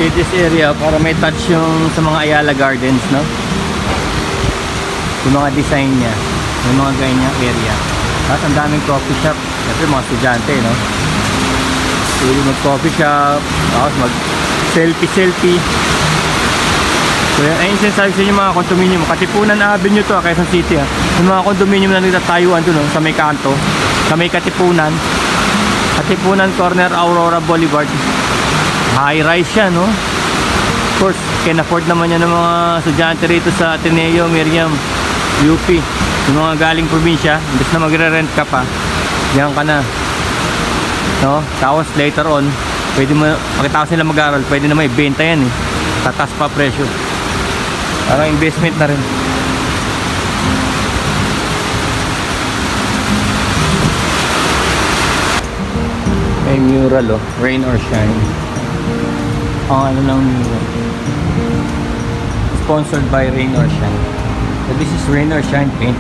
made this area para may touch yung sa mga Ayala Gardens, no? Yung mga design niya, yung mga ganyang area. At ang daming coffee shop. Siyempre mga estudyante, no? Pwede mag coffee shop, tapos mag selfie. So ayun sinasabi sa inyo mga condominium. Katipunan Avenue to, Quezon City, ha. Yung mga condominium na nagtatayuan doon, no? Sa may kanto, sa may Katipunan corner Aurora Boulevard. High rise yan, no? Of course, can afford naman yan ng mga estudyante rito sa Ateneo, Miriam, UP. Yung mga galing probinsya, imbes na magre-rent ka pa, diyan ka na, no? Tapos later on, pwede mo, pagkatapos nila mag-aral, pwede na may benta yan, eh. Tatas pa presyo. Parang investment na rin. May mural, oh, rain or shine. Ang ano lang mural, sponsored by Rain or Shine. So this is Rain or Shine paint.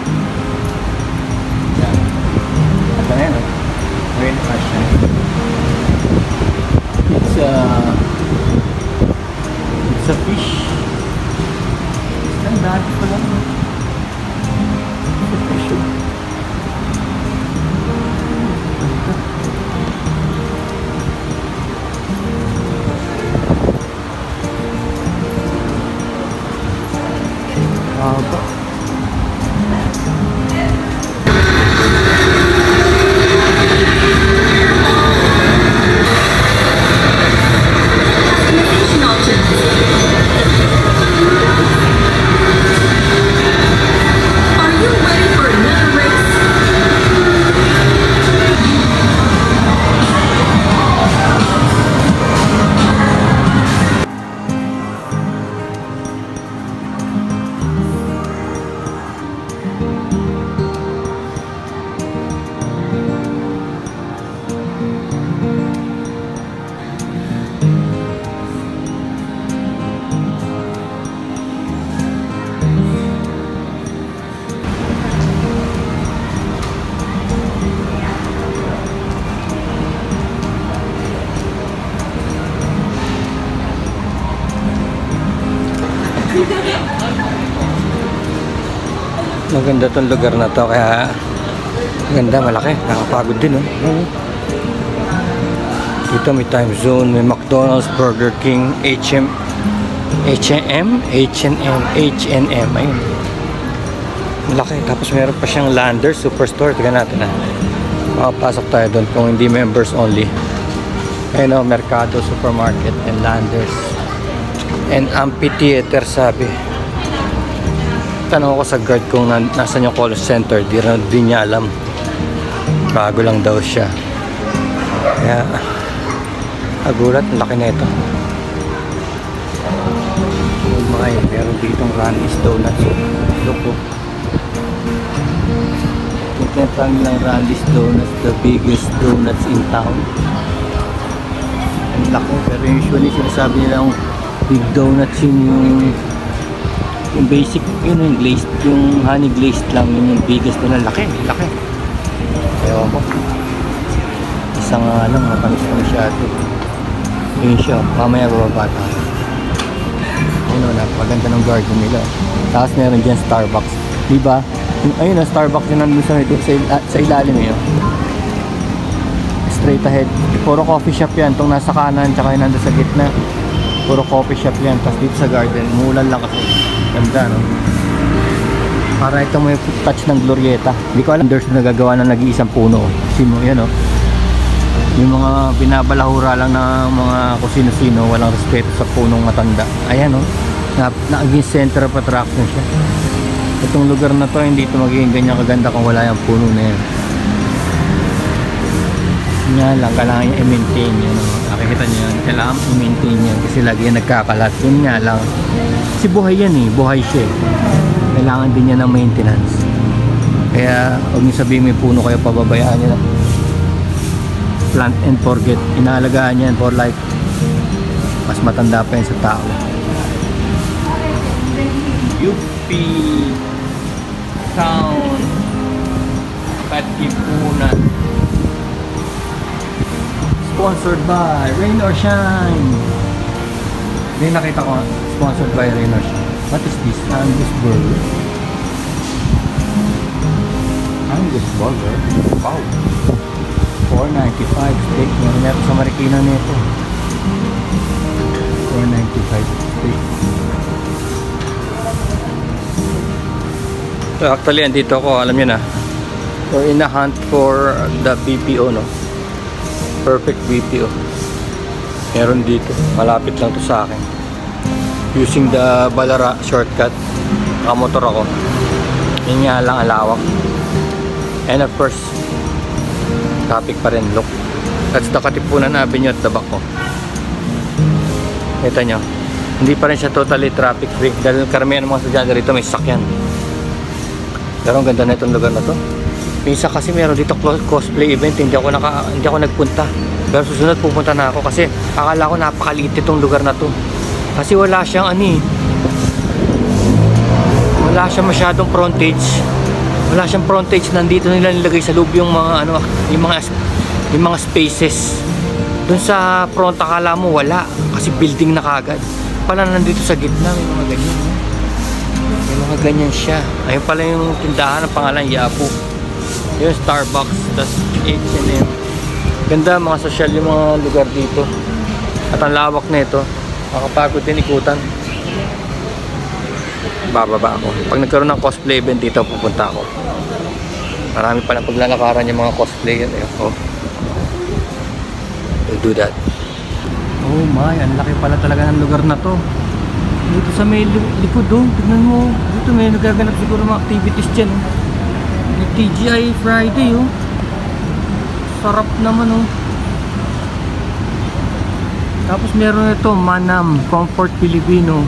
Yan. Ito na yan, oh. Rain or Shine. It's a fish. Ang dati pa lang. It's a fish, oh. Maganda tong lugar na to, kaya maganda, malaki, nakakapagod din, no? Dito may time zone, may McDonald's, Burger King, H&M, ayun, malaki. Tapos meron pa siyang Landers Superstore. Tignan natin, ha, makapasok tayo doon kung hindi members only. Ayun, oh, Mercado Supermarket and Landers and Amphitheater, sabi. Tanong ko sa guard kung nasan yung call center. Di niya alam, bago lang daw siya, kaya agulat. Ang laki na ito. Meron ditong Randy's Donuts. Look, tinatawag lang Randy's Donuts, the biggest donuts in town. Ang laki, pero usually sinasabi nilang big donuts yung basic, yun yung glazed, yung honey glazed lang, yun yung biggest na laki. Ewan ko, isa nga lang, matamis na masyado. Yun siya, mamaya bababa tayo. Ayun, napaganda ng garden nila. Tapos meron dyan Starbucks, diba? Ayun na, Starbucks yun nandun sa ilalim yun. Straight ahead, puro coffee shop yan. Itong nasa kanan, tsaka yung nandun sa gitna, puro coffee shop yan. Tapos dito sa garden, umulan lang kasi. Ganda, no? Para ito may touch ng Glorieta. Hindi ko alam, there's nagagawa na nag-iisang puno. Sino, yan, oh. Yung mga binabalahura lang ng mga kusino-sino, walang respeto sa punong matanda. Ayan, oh. Naging center of attraction siya. Itong lugar na to, hindi ito magiging ganyan kaganda kung wala yung puno na yan. Yan lang, kailangan niya i-maintain yun, no? Nakikita niyo yan, kailangan i-maintain yan kasi lagi yan nagkakalat. Yun nga lang, kasi buhay yan, eh, buhay siya, eh. Kailangan din niya ng maintenance. Kaya huwag niyo sabihin may puno kayo, pababayaan niyo na. Plant and forget, inaalagaan yan for life. Mas matanda pa yan sa tao. UP Town Katipunan, sponsored by Rain or Shine. May nakita ko, sponsored by Reynolds. What is this? Angus Burger. Angus Burger? Wow! $4.95 steak. Meron sa Marikina nito. $4.95 steak. So actually, andito ako. Alam nyo na. We're in a hunt for the BPO, no? Perfect BPO. Meron dito. Malapit lang to sa akin. Using the Balara shortcut. Nakamotor ako. Yun nga lang alawak. And of course, traffic pa rin. Look. That's the Katipunan Avenue at the back ko. Kita nyo. Hindi pa rin siya totally traffic free. Dahil karamihan ng mga estudyante rito may sakyan. Pero ang ganda na itong lugar na to. Minsan kasi meron dito cosplay event. Hindi ako nagpunta. Pero susunod pupunta na ako kasi akala ko napakaliit itong lugar na to. Kasi wala siyang wala siyang masyadong frontage. Wala siyang frontage. Nandito nila nilagay sa loob yung mga yung mga spaces. Doon sa front akala mo wala kasi building na kagad. Pala nandito sa gitna may mga ganyan. May mga ganyan siya. Ayun pala yung tindahan ng pangalan Yapo. Yung Starbucks, tas H&M. Ganda mga social yung mga lugar dito. At ang lawak na ito. Makapagod din ikutan. Bababa ako. Pag nagkaroon ng cosplay event dito, pupunta ako. Marami pa ng paglalakaran yung mga cosplay yan. Oh. We'll do that. Oh my, ang laki pala talaga ng lugar na to. Dito sa may likod doon, tignan mo. Dito may nagaganap siguro mga activities dyan. May TGI Friday oh. Sarap naman oh. Tapos meron ito Manam Comfort Filipino.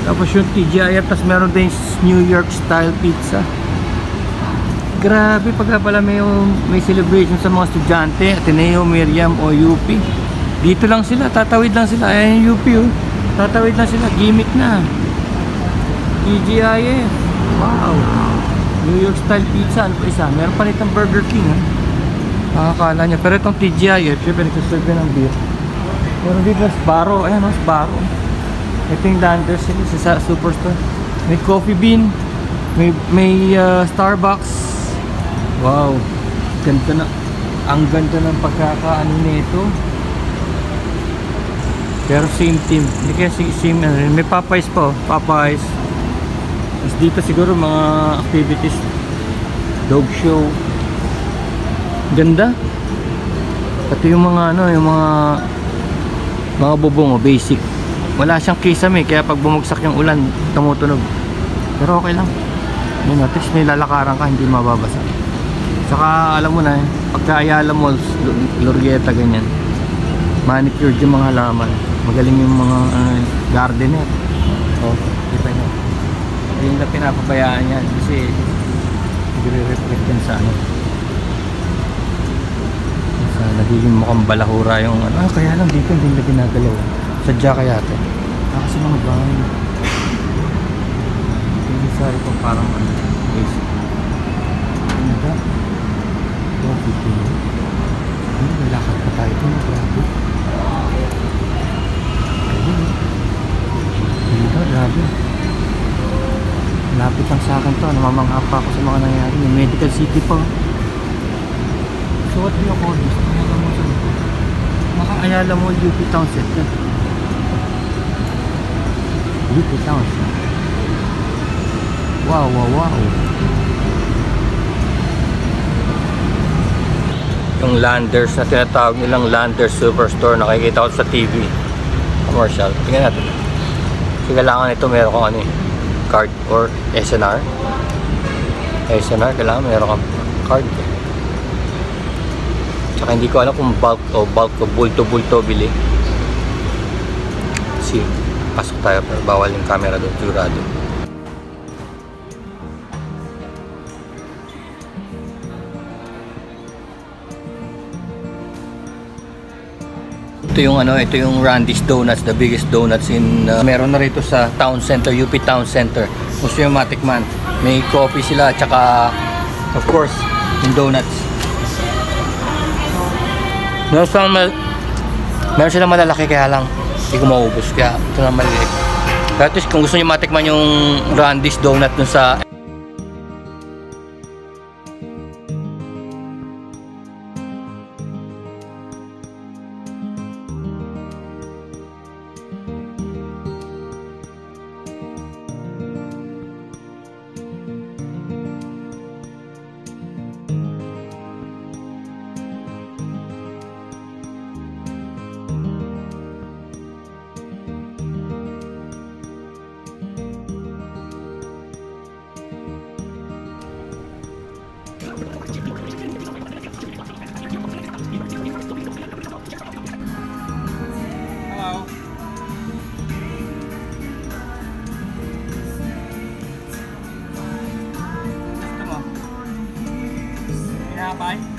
Tapos yung TGI, tapos meron din New York style pizza. Grabe pagka pala may celebration sa mga estudyante, Ateneo, Miriam o UP. Dito lang sila, tatawid lang sila. Ayan yung UP oh. Tatawid lang sila, gimmick na. TGI wow. New York style pizza, ano pa isa? Meron pa rin Burger King ha. Nakakala niya. Pero itong TGI syempre nagsaserve ng beer. Meron dito Sbarro. Ayan o, Sbarro. Ito yung Landers sa Superstore. May Coffee Bean. May Starbucks. Wow. Ganda na. Ang ganda ng pagkakaano nito. Pero same team. Hindi kaya same. May Popeyes pa. Popeyes. Tapos dito siguro mga activities. Dog show. Ganda. Pati yung mga yung mga bubong basic. Wala siyang kisame kaya pag bumagsak yung ulan tumutunog. Pero okay lang. Yun, at least may lalakaran ka, hindi mababasa. Saka alam mo na pagka Ayala Malls, Glorieta ganyan. Manicured yung mga halaman. Magaling yung mga gardener. Oh, kita nyo. Hindi na pinapabayaan yan kasi nagre-reflect yan sa nagiging mukhang balahura yung kaya lang dito hindi na ginagalaw. Sadya kaya ito. Kasi mga bahay. Hindi sa ito parang basic. Ano ba? Dito. May lakad pa tayo ito. Grabe. Dito, grabe. Lapit lang sa akin to. Namamangha pa ako sa mga nangyari. May Medical City pa. So what do you call this? Ayala mo UP Town Center. UP Town Center. Wow, wow, wow. Yung Landers na tinatawag nilang Landers Superstore, nakikita ko sa TV. Commercial. Tingnan natin. Kasi kailangan ito meron kang card or SNR. SNR, kailangan meron kang card. Tsaka hindi ko alam kung bulk o bulto-bulto bili. See, pasok tayo pero bawal yung camera doon, sigurado. Ito yung Randy's Donuts, the biggest donuts in meron na rito sa Town Center, UP Town Center. Gusto yung matikman. May coffee sila tsaka of course yung donuts. Meron silang malalaki kaya lang hindi ko maubos. Kaya ito na maliliit. Pero at least kung gusto nyo matikman yung Randy's Donut dun sa bye.